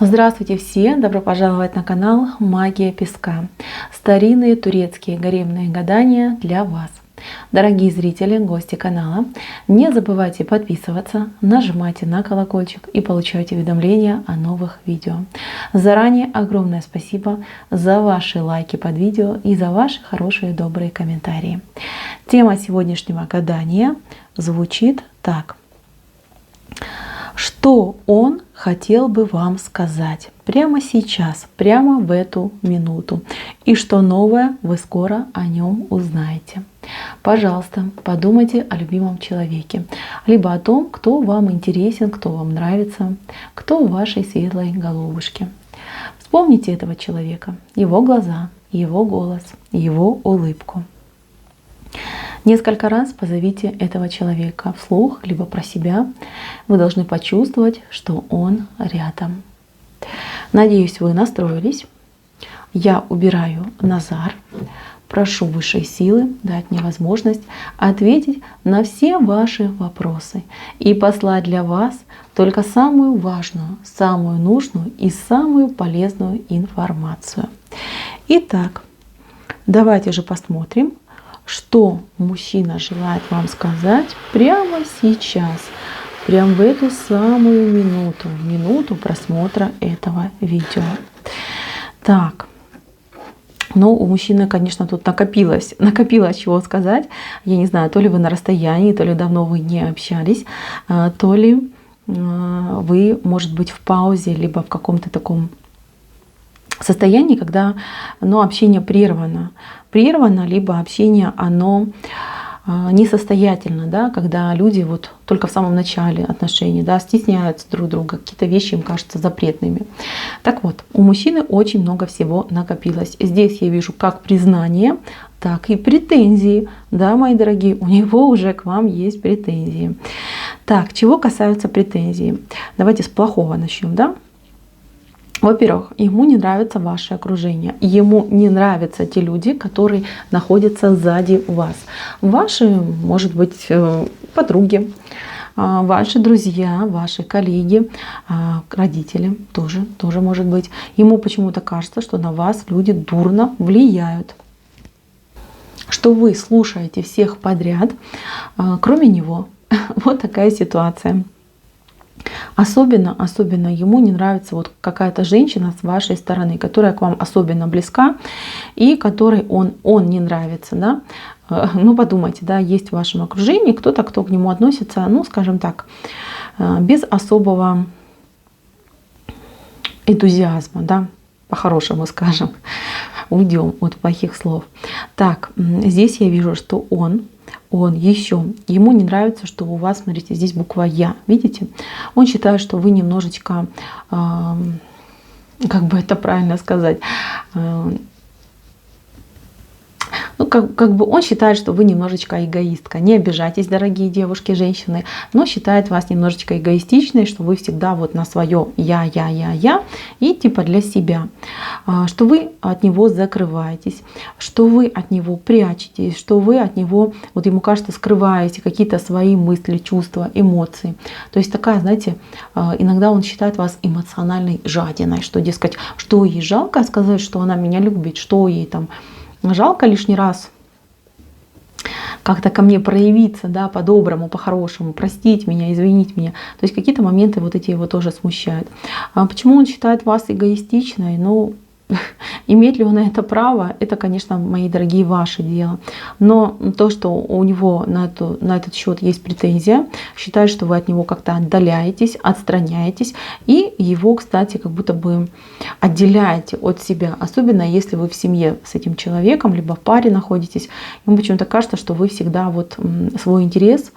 Здравствуйте все! Добро пожаловать на канал Магия Песка. Старинные турецкие гаремные гадания для вас. Дорогие зрители, гости канала, не забывайте подписываться, нажимайте на колокольчик и получайте уведомления о новых видео. Заранее огромное спасибо за ваши лайки под видео и за ваши хорошие добрые комментарии. Тема сегодняшнего гадания звучит так. Что он хотел бы вам сказать прямо сейчас, прямо в эту минуту? И что новое вы скоро о нем узнаете? Пожалуйста, подумайте о любимом человеке, либо о том, кто вам интересен, кто вам нравится, кто в вашей светлой головушке. Вспомните этого человека, его глаза, его голос, его улыбку. Несколько раз позовите этого человека вслух, либо про себя. Вы должны почувствовать, что он рядом. Надеюсь, вы настроились. Я убираю Назар. Прошу высшей силы дать мне возможность ответить на все ваши вопросы и послать для вас только самую важную, самую нужную и самую полезную информацию. Итак, давайте же посмотрим, что мужчина желает вам сказать прямо сейчас, прямо в эту самую минуту просмотра этого видео. Так, ну у мужчины, конечно, тут накопилось чего сказать. Я не знаю, то ли вы на расстоянии, то ли давно вы не общались, то ли вы, может быть, в паузе, либо в каком-то таком состоянии, когда общение прервано, либо общение оно несостоятельно, да, когда люди вот только в самом начале отношений, да, стесняются друг друга, какие-то вещи им кажутся запретными. Так вот, у мужчины очень много всего накопилось. Здесь я вижу как признание, так и претензии, да, мои дорогие, у него уже к вам есть претензии. Так, чего касаются претензий? Давайте с плохого начнем, да? Во-первых, ему не нравится ваше окружение, ему не нравятся те люди, которые находятся сзади вас. Ваши, может быть, подруги, ваши друзья, ваши коллеги, родители тоже может быть. Ему почему-то кажется, что на вас люди дурно влияют, что вы слушаете всех подряд, кроме него. Вот такая ситуация. Особенно ему не нравится вот какая-то женщина с вашей стороны, которая к вам особенно близка и которой он не нравится, да. Ну подумайте, да, есть в вашем окружении кто-то, кто к нему относится, ну скажем так, без особого энтузиазма, да, по-хорошему скажем, уйдем от плохих слов. Так, здесь я вижу, что ему не нравится, что у вас, смотрите, здесь буква Я, видите? Он считает, что вы немножечко, как бы это правильно сказать, он считает, что вы немножечко эгоистка. Не обижайтесь, дорогие девушки, женщины, но считает вас немножечко эгоистичной, что вы всегда вот на свое я и типа для себя, что вы от него закрываетесь, что вы от него прячетесь, что вы от него, вот ему кажется, скрываете какие-то свои мысли, чувства, эмоции. То есть такая, знаете, иногда он считает вас эмоциональной жадиной, что, дескать, что ей жалко сказать, что она меня любит, что ей там жалко лишний раз как-то ко мне проявиться, да, по-доброму, по-хорошему, простить меня, извинить меня. То есть какие-то моменты вот эти его тоже смущают. А почему он считает вас эгоистичной? Ну, имеет ли он на это право, это, конечно, мои дорогие, ваше дело. Но то, что у него на этот счет есть претензия, считает, что вы от него как-то отдаляетесь, отстраняетесь, и его, кстати, как будто бы отделяете от себя. Особенно если вы в семье с этим человеком, либо в паре находитесь. Ему почему-то кажется, что вы всегда вот свой интерес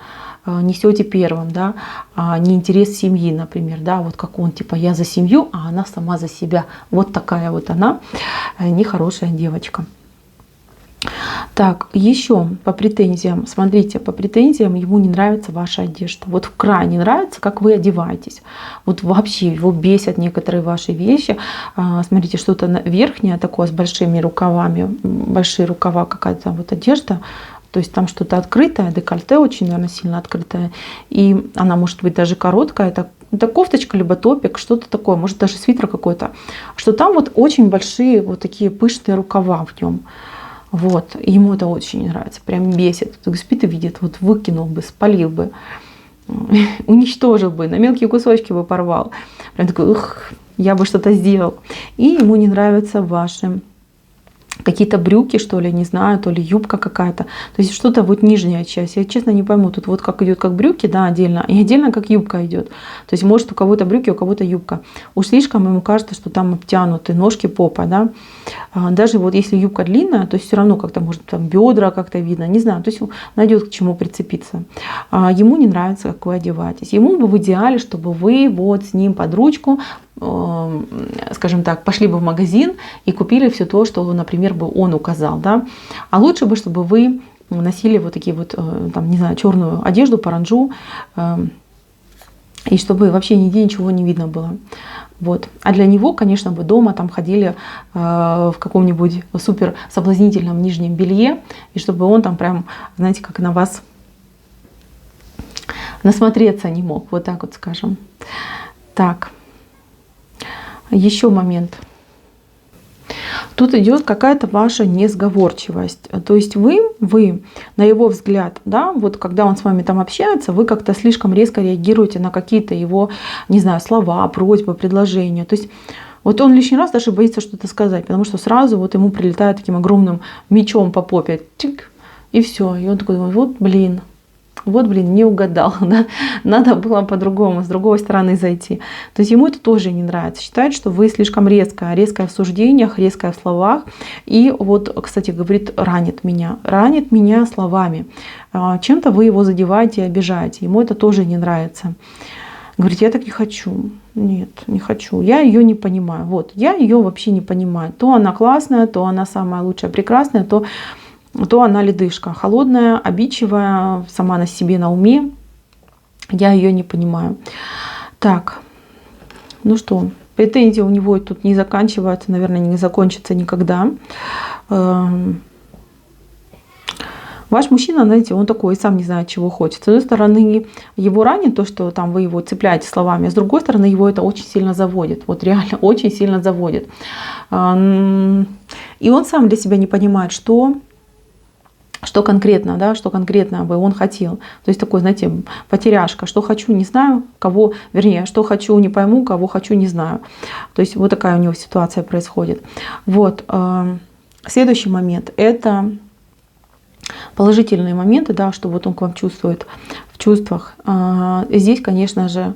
несете первым, да, а не интерес семьи, например, да, вот как он, типа, я за семью, а она сама за себя. Вот такая вот она, нехорошая девочка. Так, еще по претензиям. Смотрите, по претензиям ему не нравится ваша одежда. Вот крайне нравится, как вы одеваетесь. Вот вообще его бесят некоторые ваши вещи. Смотрите, что-то верхнее такое с большими рукавами, большие рукава, какая-то вот одежда. То есть там что-то открытое, декольте очень, наверное, сильно открытое. И она может быть даже короткая. Это кофточка, либо топик, что-то такое, может даже свитер какой-то. Что там вот очень большие вот такие пышные рукава в нем. Вот. И ему это очень не нравится. Прям бесит. Вот спит и видит, вот выкинул бы, спалил бы, уничтожил бы, на мелкие кусочки бы порвал. Прям такой, ух, я бы что-то сделал. И ему не нравятся ваши какие-то брюки, что ли, не знаю, то ли юбка какая-то. То есть что-то вот нижняя часть. Я честно не пойму, тут вот как идет как брюки, да, отдельно, и отдельно как юбка идет. То есть может у кого-то брюки, у кого-то юбка. Уж слишком ему кажется, что там обтянуты ножки, попа, да. Даже вот если юбка длинная, то есть все равно как-то может там бедра как-то видно, не знаю, то есть найдет к чему прицепиться. Ему не нравится, как вы одеваетесь. Ему бы в идеале, чтобы вы вот с ним под ручку, скажем так, пошли бы в магазин и купили все то, что, например, бы он указал, да. А лучше бы, чтобы вы носили вот такие вот, там, не знаю, черную одежду, паранджу, и чтобы вообще нигде ничего не видно было. Вот. А для него, конечно, бы дома там ходили в каком-нибудь супер соблазнительном нижнем белье, и чтобы он там прям, знаете, как на вас насмотреться не мог, вот так вот скажем. Так. Еще момент. Тут идет какая-то ваша несговорчивость. То есть вы, на его взгляд, да, вот когда он с вами там общается, вы как-то слишком резко реагируете на какие-то его, не знаю, слова, просьбы, предложения. То есть вот он лишний раз даже боится что-то сказать, потому что сразу вот ему прилетает таким огромным мечом по попе. Тик, и все. И он такой думает, вот, блин, не угадал, да? Надо было по-другому, с другой стороны зайти. То есть ему это тоже не нравится. Считает, что вы слишком резкая в суждениях, резкая в словах. И вот, кстати, говорит, ранит меня словами. Чем-то вы его задеваете и обижаете. Ему это тоже не нравится. Говорит, я так не хочу. Нет, не хочу. Я ее не понимаю. Вот, я ее вообще не понимаю. То она классная, то она самая лучшая, прекрасная, то она ледышка, холодная, обидчивая, сама на себе, на уме. Я ее не понимаю. Так, ну что, претензии у него тут не заканчиваются, наверное, не закончатся никогда. Ваш мужчина, знаете, он такой, сам не знает, чего хочет. С одной стороны, его ранит то, что там вы его цепляете словами, а с другой стороны, его это очень сильно заводит. Вот реально очень сильно заводит. И он сам для себя не понимает, что конкретно, да, что конкретно бы он хотел. То есть такой, знаете, потеряшка. Что хочу, не знаю, кого, вернее, что хочу, не пойму, кого хочу, не знаю. То есть вот такая у него ситуация происходит. Вот. Следующий момент – это положительные моменты, да, что вот он к вам чувствует в чувствах. Здесь, конечно же,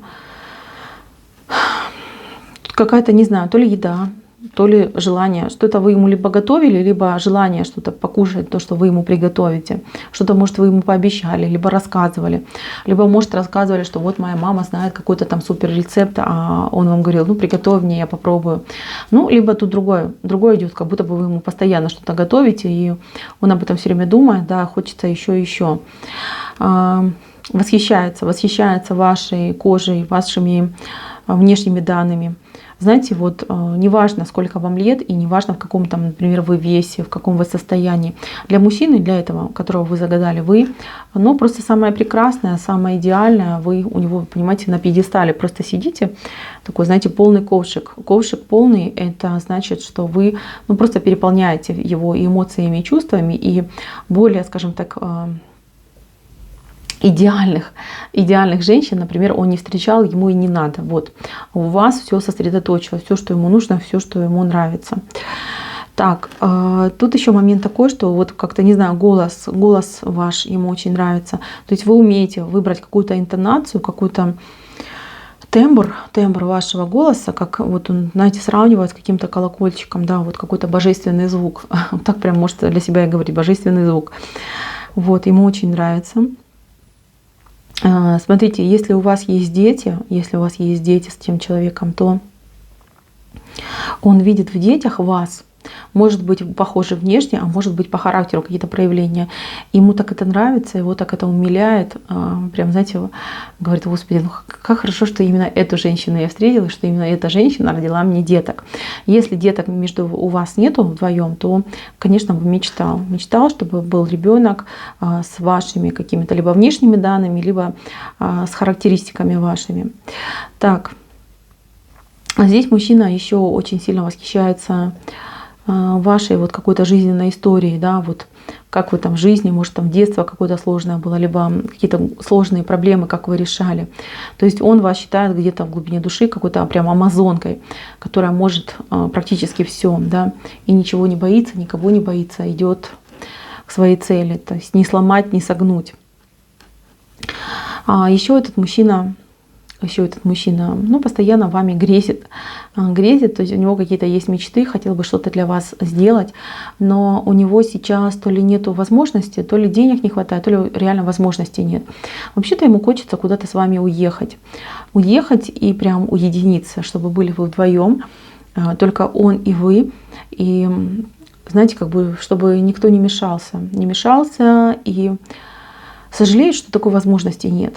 какая-то, не знаю, то ли еда, то ли желание, что-то вы ему либо готовили, либо желание что-то покушать, то, что вы ему приготовите. Что-то, может, вы ему пообещали, либо рассказывали. Либо, может, рассказывали, что вот моя мама знает какой-то там супер рецепт, а он вам говорил, ну, приготовь мне, я попробую. Ну, либо тут другое идет, как будто бы вы ему постоянно что-то готовите, и он об этом все время думает, да, хочется еще и еще. Восхищается вашей кожей, вашими внешними данными. Знаете, вот неважно, сколько вам лет, и неважно, в каком там, например, вы весе, в каком вы состоянии. Для мужчины, для этого, которого вы загадали, вы, ну, просто самое прекрасное, самое идеальное, вы у него, понимаете, на пьедестале просто сидите, такой, знаете, полный ковшик. Ковшик полный, это значит, что вы, ну, просто переполняете его эмоциями и чувствами, и более, скажем так, идеальных женщин, например, он не встречал, ему и не надо. Вот. У вас все сосредоточилось, все, что ему нужно, все, что ему нравится. Так, тут еще момент такой, что вот как-то, не знаю, голос ваш ему очень нравится. То есть вы умеете выбрать какую-то интонацию, какую-то тембр вашего голоса, как вот он, знаете, сравнивает с каким-то колокольчиком, да, вот какой-то божественный звук. Так прям может для себя и говорить, божественный звук. Вот, ему очень нравится. Смотрите, если у вас есть дети с тем человеком, то он видит в детях вас. Может быть похожи внешне, а может быть по характеру какие-то проявления. Ему так это нравится, его так это умиляет. Прям, знаете, говорит: Господи, ну как хорошо, что именно эту женщину я встретила, что именно эта женщина родила мне деток. Если деток у вас нету вдвоем, то, конечно, бы мечтал, чтобы был ребенок с вашими какими-то либо внешними данными, либо с характеристиками вашими. Так. А здесь мужчина еще очень сильно восхищается вашей вот какой-то жизненной историей, да, вот как вы там в жизни, может там детство какое-то сложное было, либо какие-то сложные проблемы, как вы решали. То есть он вас считает где-то в глубине души какой-то прям амазонкой, которая может практически все, да, и ничего не боится, никого не боится, идет к своей цели, то есть не сломать, не согнуть. А еще этот мужчина, ну, постоянно вами грезит, то есть у него какие-то есть мечты, хотел бы что-то для вас сделать, но у него сейчас то ли нету возможности, то ли денег не хватает, то ли реально возможности нет. Вообще-то ему хочется куда-то с вами уехать и прям уединиться, чтобы были вы вдвоем, только он и вы, и знаете, как бы, чтобы никто не мешался, и сожалеет, что такой возможности нет.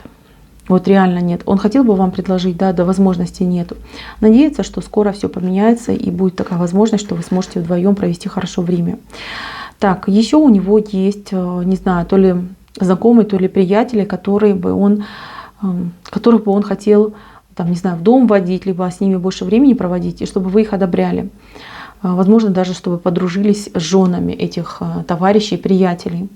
Вот реально нет. Он хотел бы вам предложить, да возможности нету. Надеется, что скоро все поменяется и будет такая возможность, что вы сможете вдвоем провести хорошо время. Так, еще у него есть, не знаю, то ли знакомые, то ли приятели, которых бы он хотел, там, не знаю, в дом водить, либо с ними больше времени проводить, и чтобы вы их одобряли. Возможно, даже чтобы подружились с женами этих товарищей, приятелей.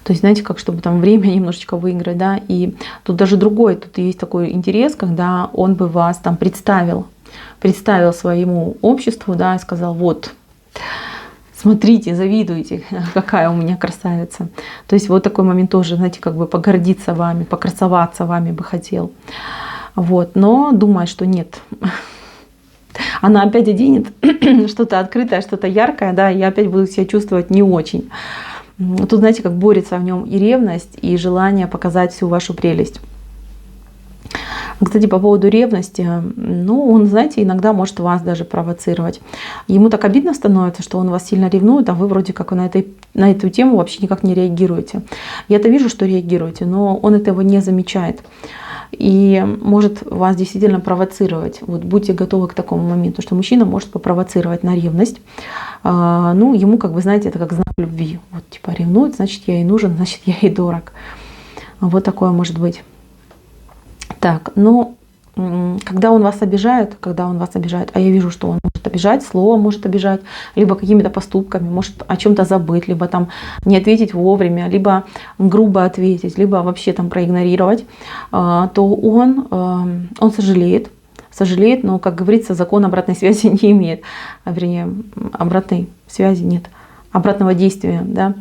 То есть, знаете, как чтобы там время немножечко выиграть, да, и тут даже другой, тут есть такой интерес, когда он бы вас там представил своему обществу, да, и сказал: вот, смотрите, завидуйте, какая у меня красавица. То есть вот такой момент тоже, знаете, как бы погордиться вами, покрасоваться вами бы хотел. Вот, но думает, что нет. Она опять оденет что-то открытое, что-то яркое, да, и я опять буду себя чувствовать не очень. Тут, знаете, как борется в нем и ревность, и желание показать всю вашу прелесть. Кстати, по поводу ревности, ну, он, знаете, иногда может вас даже провоцировать. Ему так обидно становится, что он вас сильно ревнует, а вы вроде как на эту тему вообще никак не реагируете. Я-то вижу, что реагируете, но он этого не замечает. И может вас действительно провоцировать. Вот будьте готовы к такому моменту, что мужчина может попровоцировать на ревность. Ну, ему, как бы, знаете, это как знак любви. Вот типа ревнует, значит, я ей нужен, значит, я ей дорог. Вот такое может быть. Так, ну, когда он вас обижает, а я вижу, что он может обижать, слово может обижать, либо какими-то поступками, может о чем-то забыть, либо там не ответить вовремя, либо грубо ответить, либо вообще там проигнорировать, то он сожалеет, но, как говорится, закон обратной связи не имеет, вернее, обратной связи нет, обратного действия, да,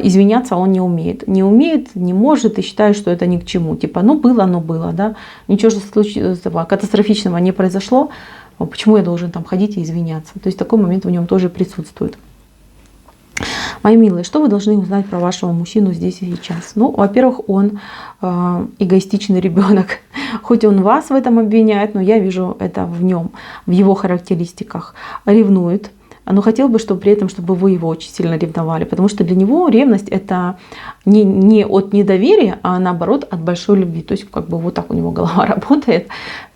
извиняться он не умеет, не может и считает, что это ни к чему, типа, ну было, да, ничего же катастрофичного не произошло, почему я должен там ходить и извиняться, то есть такой момент в нем тоже присутствует. Мои милые, что вы должны узнать про вашего мужчину здесь и сейчас? Ну, во-первых, он эгоистичный ребенок. Хоть он вас в этом обвиняет, но я вижу это в нем, в его характеристиках. Ревнует, но хотел бы, чтобы при этом, чтобы вы его очень сильно ревновали, потому что для него ревность это не от недоверия, а наоборот от большой любви. То есть как бы вот так у него голова работает.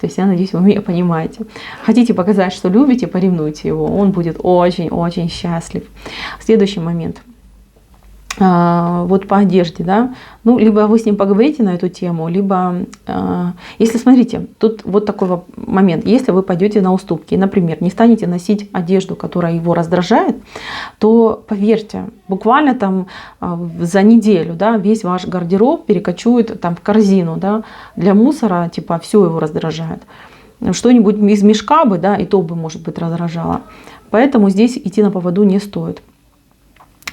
То есть я надеюсь, вы меня понимаете. Хотите показать, что любите, поревнуйте его. Он будет очень-очень счастлив. Следующий момент. Вот по одежде, да, ну, либо вы с ним поговорите на эту тему, либо, если, смотрите, тут вот такой момент, если вы пойдете на уступки, например, не станете носить одежду, которая его раздражает, то, поверьте, буквально там за неделю, да, весь ваш гардероб перекочует там в корзину, да, для мусора, типа, все его раздражает. Что-нибудь из мешка бы, да, и то бы, может быть, раздражало. Поэтому здесь идти на поводу не стоит.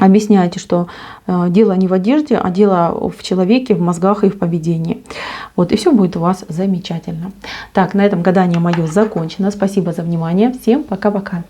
Объясняйте, что дело не в одежде, а дело в человеке, в мозгах и в поведении. Вот, и все будет у вас замечательно. Так, на этом гадание мое закончено. Спасибо за внимание. Всем пока-пока.